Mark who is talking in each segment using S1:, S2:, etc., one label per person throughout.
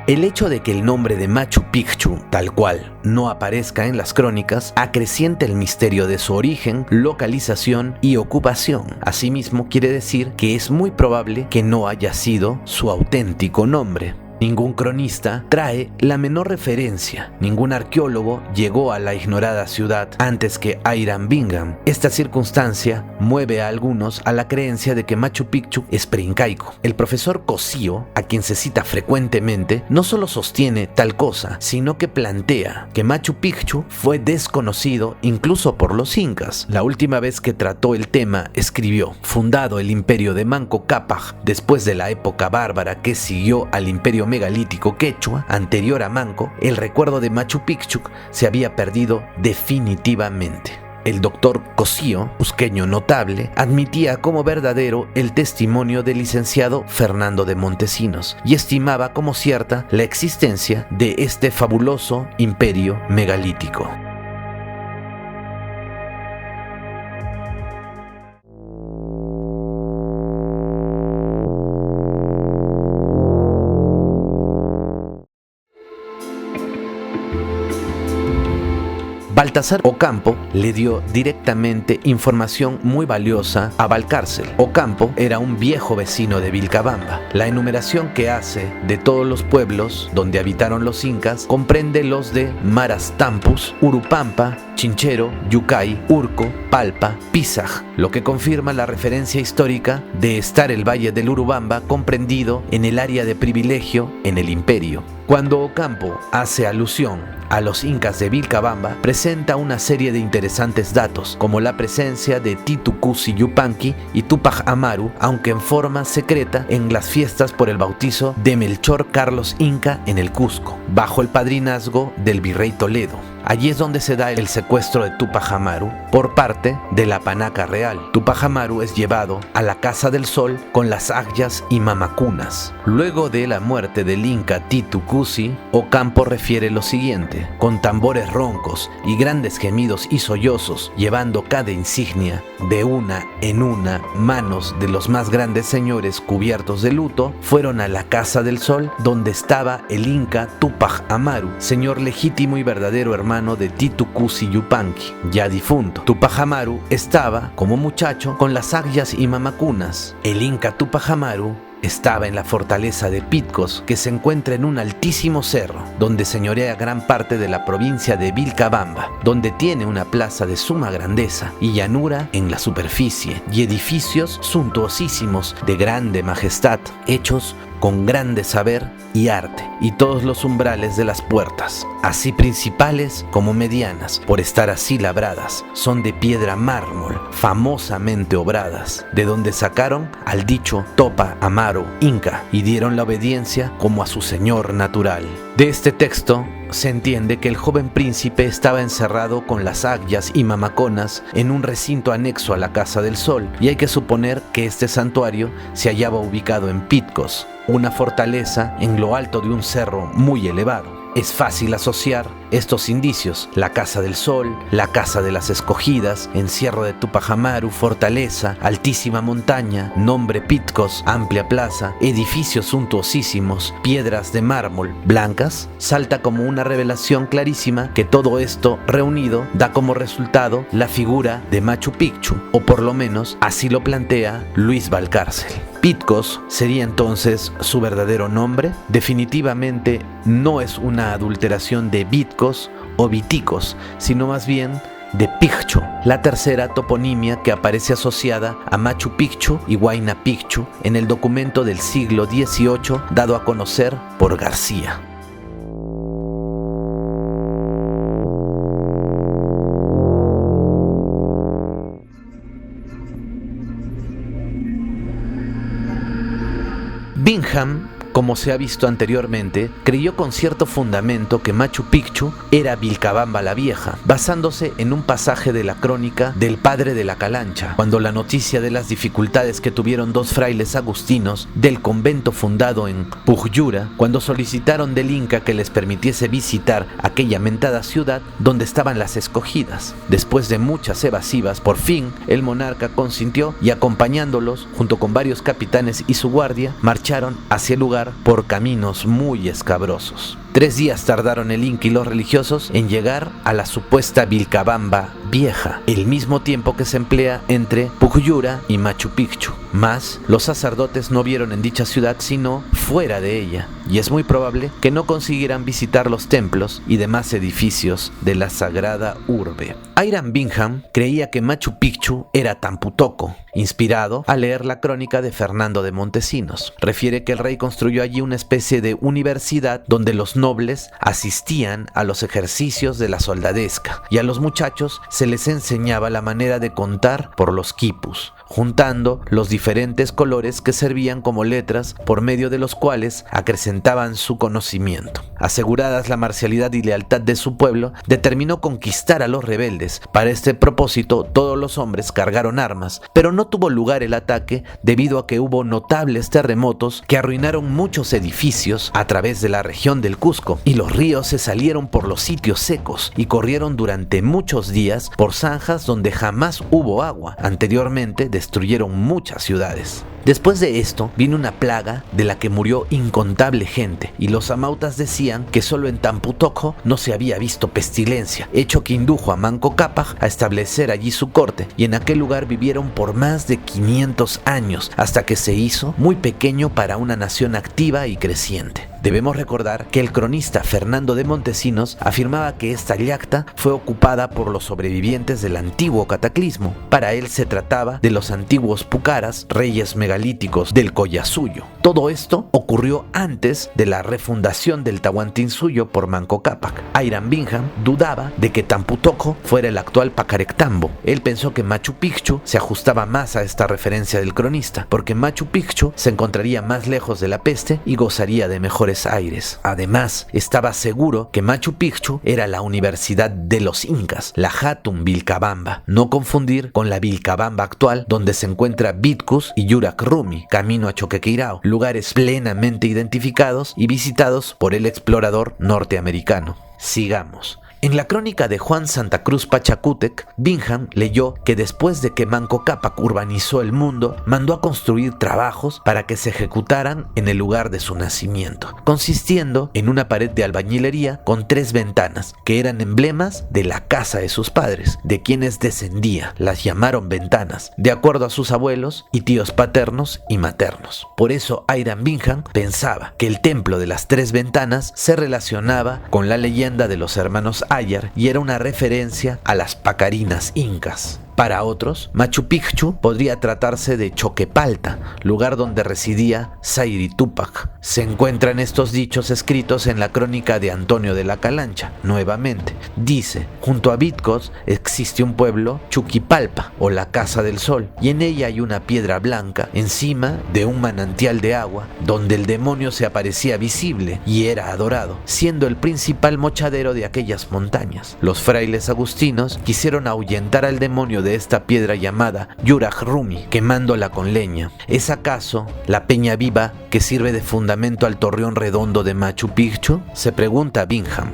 S1: El hecho de que el nombre de Machu Picchu, tal cual, no aparezca en las crónicas, acrecienta el misterio de su origen, localización y ocupación. Asimismo, quiere decir que es muy probable que no haya sido su auténtico nombre. Ningún cronista trae la menor referencia, ningún arqueólogo llegó a la ignorada ciudad antes que Hiram Bingham. Esta circunstancia mueve a algunos a la creencia de que Machu Picchu es preincaico. El profesor Cosío, a quien se cita frecuentemente, no solo sostiene tal cosa, sino que plantea que Machu Picchu fue desconocido incluso por los incas. La última vez que trató el tema escribió: fundado el imperio de Manco Cápac después de la época bárbara que siguió al imperio megalítico quechua, anterior a Manco, el recuerdo de Machu Picchu se había perdido definitivamente. El doctor Cosío, cusqueño notable, admitía como verdadero el testimonio del licenciado Fernando de Montesinos y estimaba como cierta la existencia de este fabuloso imperio megalítico. Baltasar Ocampo le dio directamente información muy valiosa a Valcárcel. Ocampo era un viejo vecino de Vilcabamba. La enumeración que hace de todos los pueblos donde habitaron los incas comprende los de Marastampus, Urupampa, Chinchero, Yucay, Urco, Palpa, Pisaj, lo que confirma la referencia histórica de estar el Valle del Urubamba comprendido en el área de privilegio en el imperio. Cuando Ocampo hace alusión a los incas de Vilcabamba, presenta una serie de interesantes datos, como la presencia de Titu Cusi Yupanqui y Tupac Amaru, aunque en forma secreta, en las fiestas por el bautizo de Melchor Carlos Inca en el Cusco, bajo el padrinazgo del virrey Toledo. Allí es donde se da el secuestro de Tupac Amaru por parte de la panaca real. Tupac Amaru es llevado a la Casa del Sol con las agyas y mamacunas. Luego de la muerte del inca Titu Cusi, Ocampo refiere lo siguiente: con tambores roncos y grandes gemidos y sollozos, llevando cada insignia de una en una manos de los más grandes señores cubiertos de luto, fueron a la Casa del Sol donde estaba el inca Tupac Amaru, señor legítimo y verdadero hermano de Titu Cusi Yupanqui, ya difunto. Tupac Amaru estaba, como muchacho, con las agyas y mamacunas. El inca Tupac Amaru estaba en la fortaleza de Pitcos, que se encuentra en un altísimo cerro, donde señorea gran parte de la provincia de Vilcabamba, donde tiene una plaza de suma grandeza y llanura en la superficie, y edificios suntuosísimos de grande majestad, hechos con grande saber y arte, y todos los umbrales de las puertas, así principales como medianas, por estar así labradas, son de piedra mármol, famosamente obradas, de donde sacaron al dicho Topa Amaru Inca, y dieron la obediencia como a su señor natural. De este texto se entiende que el joven príncipe estaba encerrado con las agyas y mamaconas en un recinto anexo a la Casa del Sol, y hay que suponer que este santuario se hallaba ubicado en Pitcos, una fortaleza en lo alto de un cerro muy elevado. Es fácil asociar estos indicios: la Casa del Sol, la Casa de las Escogidas, encierro de Tupac Amaru, fortaleza, altísima montaña, nombre Pitcos, amplia plaza, edificios suntuosísimos, piedras de mármol blancas. Salta como una revelación clarísima que todo esto reunido da como resultado la figura de Machu Picchu, o por lo menos así lo plantea Luis Valcárcel. Pitcos sería entonces su verdadero nombre. Definitivamente no es una adulteración de Vitcos o Viticos, sino más bien de Picchu, la tercera toponimia que aparece asociada a Machu Picchu y Huayna Picchu en el documento del siglo XVIII dado a conocer por García. Bingham, como se ha visto anteriormente, creyó con cierto fundamento que Machu Picchu era Vilcabamba la Vieja, basándose en un pasaje de la crónica del padre de la Calancha, cuando la noticia de las dificultades que tuvieron dos frailes agustinos del convento fundado en Pujllura, cuando solicitaron del Inca que les permitiese visitar aquella mentada ciudad donde estaban las escogidas. Después de muchas evasivas, por fin el monarca consintió y, acompañándolos junto con varios capitanes y su guardia, marcharon hacia el lugar lugar por caminos muy escabrosos. 3 días tardaron el Inca y los religiosos en llegar a la supuesta Vilcabamba Vieja, el mismo tiempo que se emplea entre Pucyura y Machu Picchu. Mas los sacerdotes no vieron en dicha ciudad sino fuera de ella, y es muy probable que no consiguieran visitar los templos y demás edificios de la sagrada urbe. Hiram Bingham creía que Machu Picchu era Tampu Tocco, inspirado al leer la crónica de Fernando de Montesinos. Refiere que el rey construyó allí una especie de universidad donde los nobles asistían a los ejercicios de la soldadesca y a los muchachos se les enseñaba la manera de contar por los quipus, juntando los diferentes colores que servían como letras por medio de los cuales acrecentaban su conocimiento. Aseguradas la marcialidad y lealtad de su pueblo, determinó conquistar a los rebeldes. Para este propósito, todos los hombres cargaron armas, pero no tuvo lugar el ataque debido a que hubo notables terremotos que arruinaron muchos edificios a través de la región del Cusco, y los ríos se salieron por los sitios secos y corrieron durante muchos días por zanjas donde jamás hubo agua. Anteriormente destruyeron muchas ciudades. Después de esto vino una plaga de la que murió incontable gente, y los amautas decían que solo en Tampu Tocco no se había visto pestilencia, hecho que indujo a Manco Cápac a establecer allí su corte, y en aquel lugar vivieron por más de 500 años, hasta que se hizo muy pequeño para una nación activa y creciente. Debemos recordar que el cronista Fernando de Montesinos afirmaba que esta llacta fue ocupada por los sobrevivientes del antiguo cataclismo. Para él se trataba de los antiguos pucaras, reyes megalíticos del Collasuyo. Todo esto ocurrió antes de la refundación del Tahuantinsuyo por Manco Cápac. Hiram Bingham dudaba de que Tampu Tocco fuera el actual Pacarectambo. Él pensó que Machu Picchu se ajustaba más a esta referencia del cronista, porque Machu Picchu se encontraría más lejos de la peste y gozaría de mejores aires. Además, estaba seguro que Machu Picchu era la universidad de los incas, la Hatun Vilcabamba, no confundir con la Vilcabamba actual, donde se encuentra Vitkus y Yurak Rumi, camino a Choquequirao, lugares plenamente identificados y visitados por el explorador norteamericano. Sigamos. En la crónica de Juan Santa Cruz Pachacútec, Bingham leyó que después de que Manco Cápac urbanizó el mundo, mandó a construir trabajos para que se ejecutaran en el lugar de su nacimiento, consistiendo en una pared de albañilería con 3 ventanas, que eran emblemas de la casa de sus padres, de quienes descendía. Las llamaron ventanas, de acuerdo a sus abuelos y tíos paternos y maternos. Por eso Hiram Bingham pensaba que el templo de las 3 ventanas se relacionaba con la leyenda de los hermanos Ayar y era una referencia a las pacarinas incas. Para otros, Machu Picchu podría tratarse de Choquepalta, lugar donde residía Sayri Túpac. Se encuentran estos dichos escritos en la crónica de Antonio de la Calancha. Nuevamente, dice: junto a Vitcos existe un pueblo, Chuquipalpa, o la Casa del Sol, y en ella hay una piedra blanca encima de un manantial de agua, donde el demonio se aparecía visible y era adorado, siendo el principal mochadero de aquellas montañas. Los frailes agustinos quisieron ahuyentar al demonio de esta piedra llamada Yurak Rumi, quemándola con leña. ¿Es acaso la peña viva que sirve de fundamento al torreón redondo de Machu Picchu?, se pregunta Bingham.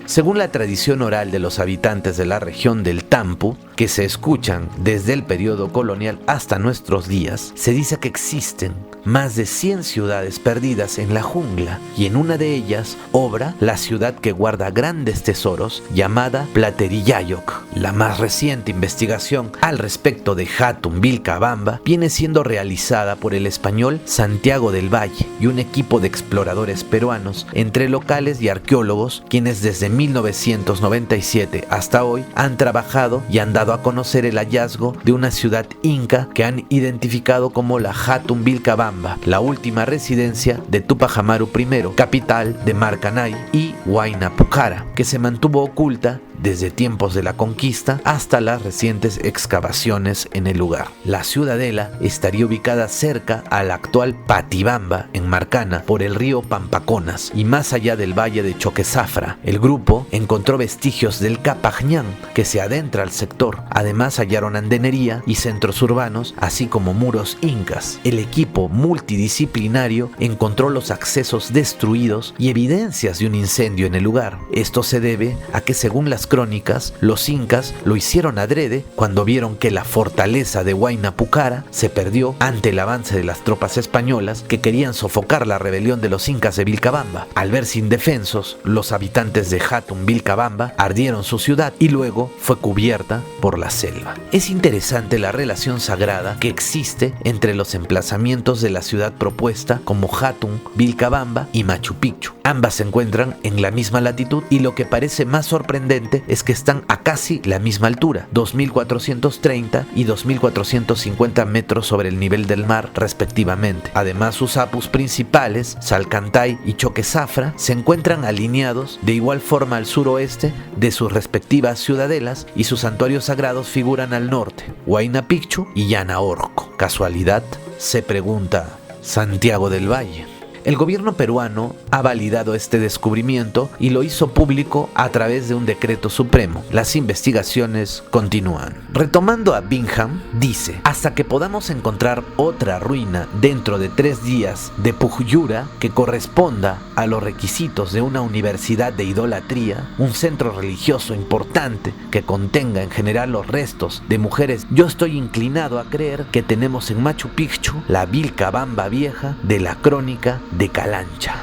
S1: Según la tradición oral de los habitantes de la región del Tampu, que se escuchan desde el periodo colonial hasta nuestros días, se dice que existen más de 100 ciudades perdidas en la jungla, y en una de ellas obra la ciudad que guarda grandes tesoros llamada Platerillayok. La más reciente investigación al respecto de Hatun Vilcabamba viene siendo realizada por el español Santiago del Valle y un equipo de exploradores peruanos, entre locales y arqueólogos, quienes desde 1997 hasta hoy han trabajado y han dado a conocer el hallazgo de una ciudad inca que han identificado como la Hatun Vilcabamba, la última residencia de Tupac Amaru I, capital de Marcanay y Huayna Pucara, que se mantuvo oculta desde tiempos de la conquista hasta las recientes excavaciones en el lugar. La ciudadela estaría ubicada cerca a la actual Patibamba, en Marcana, por el río Pampaconas y más allá del valle de Choquezafra. El grupo encontró vestigios del Capajñán que se adentra al sector. Además hallaron andenería y centros urbanos, así como muros incas. El equipo multidisciplinario encontró los accesos destruidos y evidencias de un incendio en el lugar. Esto se debe a que, según las crónicas, los incas lo hicieron adrede cuando vieron que la fortaleza de Huayna Pucara se perdió ante el avance de las tropas españolas que querían sofocar la rebelión de los incas de Vilcabamba. Al verse indefensos, los habitantes de Hatun Vilcabamba ardieron su ciudad y luego fue cubierta por la selva. Es interesante la relación sagrada que existe entre los emplazamientos de la ciudad propuesta como Hatun, Vilcabamba y Machu Picchu. Ambas se encuentran en la misma latitud y lo que parece más sorprendente es que están a casi la misma altura, 2.430 y 2.450 metros sobre el nivel del mar respectivamente. Además, sus apus principales, Salcantay y Choquezafra, se encuentran alineados de igual forma al suroeste de sus respectivas ciudadelas y sus santuarios sagrados figuran al norte, Huayna Picchu y Llana Orco. ¿Casualidad?, se pregunta Santiago del Valle. El gobierno peruano ha validado este descubrimiento y lo hizo público a través de un decreto supremo. Las investigaciones continúan. Retomando a Bingham, dice: hasta que podamos encontrar otra ruina dentro de 3 días de Pujyura que corresponda a los requisitos de una universidad de idolatría, un centro religioso importante que contenga en general los restos de mujeres, yo estoy inclinado a creer que tenemos en Machu Picchu la Vilcabamba vieja de la crónica de Calancha.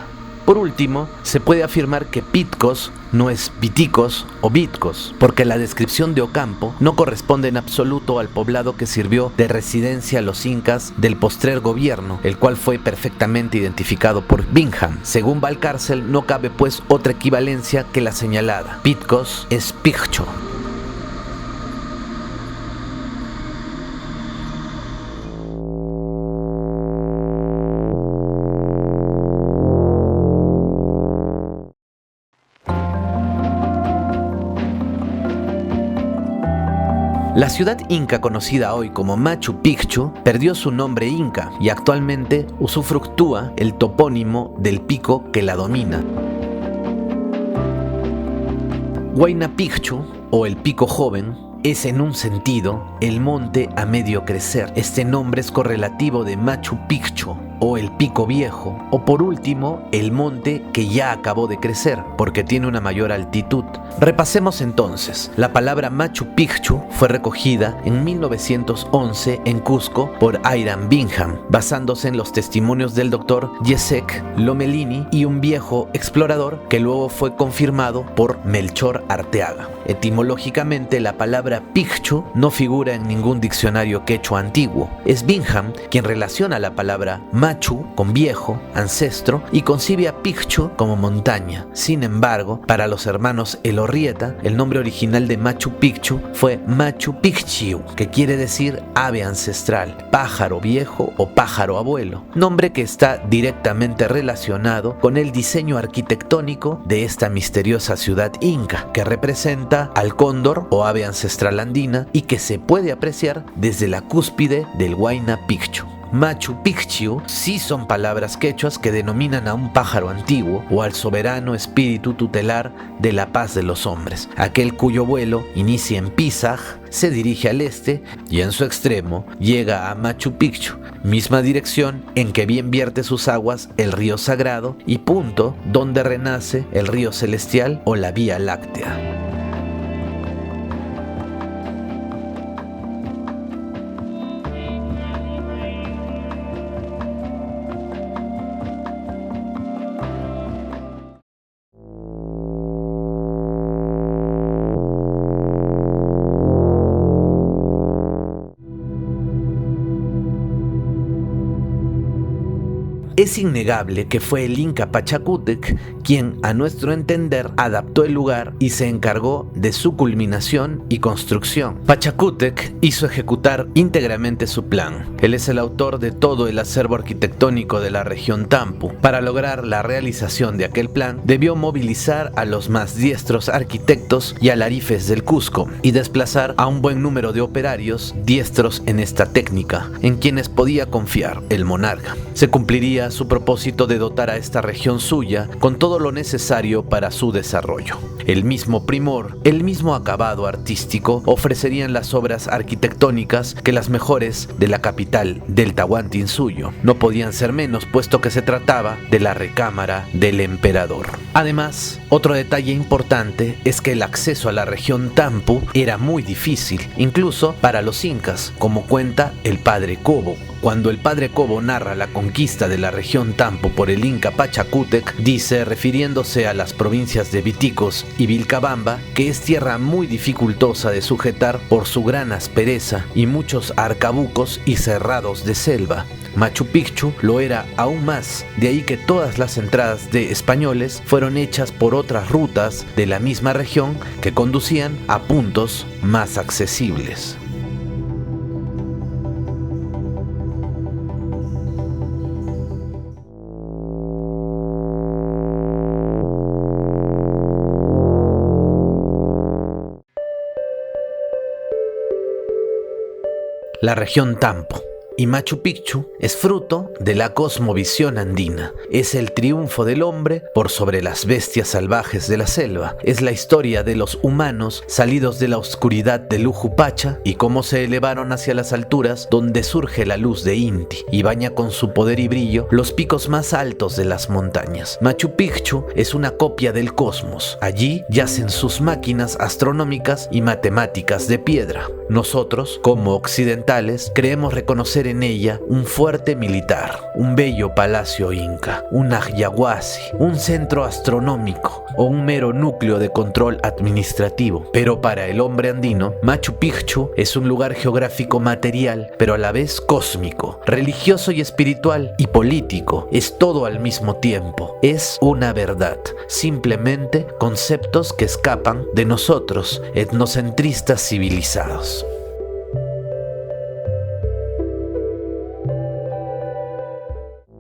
S1: Por último, se puede afirmar que Pitcos no es Viticos o Vitcos, porque la descripción de Ocampo no corresponde en absoluto al poblado que sirvió de residencia a los incas del postrer gobierno, el cual fue perfectamente identificado por Bingham. Según Valcárcel, no cabe pues otra equivalencia que la señalada. Pitcos es Piccho. La ciudad inca conocida hoy como Machu Picchu perdió su nombre inca y actualmente usufructúa el topónimo del pico que la domina. Huayna Picchu, o el pico joven, es en un sentido el monte a medio crecer. Este nombre es correlativo de Machu Picchu, o el pico viejo, o por último el monte que ya acabó de crecer porque tiene una mayor altitud. Repasemos entonces. La palabra Machu Picchu fue recogida en 1911 en Cusco por Hiram Bingham, basándose en los testimonios del doctor Jacek Lomelini y un viejo explorador que luego fue confirmado por Melchor Arteaga. Etimológicamente, la palabra Picchu no figura en ningún diccionario quechua antiguo. Es Bingham quien relaciona la palabra Machu con viejo, ancestro, y concibe a Picchu como montaña. Sin embargo, para los hermanos Elorrieta, el nombre original de Machu Picchu fue Machu Picchu, que quiere decir ave ancestral, pájaro viejo o pájaro abuelo, nombre que está directamente relacionado con el diseño arquitectónico de esta misteriosa ciudad inca, que representa al cóndor o ave ancestral andina y que se puede apreciar desde la cúspide del Huayna Picchu. Machu Picchu sí son palabras quechuas que denominan a un pájaro antiguo o al soberano espíritu tutelar de la paz de los hombres, aquel cuyo vuelo inicia en Pisaj, se dirige al este y en su extremo llega a Machu Picchu, misma dirección en que bien vierte sus aguas el río sagrado y punto donde renace el río celestial o la Vía Láctea. Es innegable que fue el Inca Pachacútec quien, a nuestro entender, adaptó el lugar y se encargó de su culminación y construcción. Pachacútec hizo ejecutar íntegramente su plan. Él es el autor de todo el acervo arquitectónico de la región Tampu. Para lograr la realización de aquel plan, debió movilizar a los más diestros arquitectos y alarifes del Cusco y desplazar a un buen número de operarios diestros en esta técnica, en quienes podía confiar el monarca. Se cumpliría su propósito de dotar a esta región suya con todo lo necesario para su desarrollo. El mismo primor, el mismo acabado artístico ofrecerían las obras arquitectónicas que las mejores de la capital del Tahuantinsuyo. No podían ser menos, puesto que se trataba de la recámara del emperador. Además, otro detalle importante es que el acceso a la región Tampu era muy difícil, incluso para los incas, como cuenta el padre Cobo. Cuando el padre Cobo narra la conquista de la región Tampu por el Inca Pachacútec, dice, refiriéndose a las provincias de Viticos y Vilcabamba, que es tierra muy dificultosa de sujetar por su gran aspereza y muchos arcabucos y cerrados de selva. Machu Picchu lo era aún más, de ahí que todas las entradas de españoles fueron hechas por otras rutas de la misma región que conducían a puntos más accesibles. La región Tampu y Machu Picchu es fruto de la cosmovisión andina. Es el triunfo del hombre por sobre las bestias salvajes de la selva. Es la historia de los humanos salidos de la oscuridad de Ujupacha y cómo se elevaron hacia las alturas donde surge la luz de Inti y baña con su poder y brillo los picos más altos de las montañas. Machu Picchu es una copia del cosmos. Allí yacen sus máquinas astronómicas y matemáticas de piedra. Nosotros, como occidentales, creemos reconocer en ella un fuerte militar, un bello palacio inca, un Ahyahuasi, un centro astronómico o un mero núcleo de control administrativo. Pero para el hombre andino, Machu Picchu es un lugar geográfico material, pero a la vez cósmico, religioso y espiritual y político. Es todo al mismo tiempo. Es una verdad, simplemente conceptos que escapan de nosotros, etnocentristas civilizados.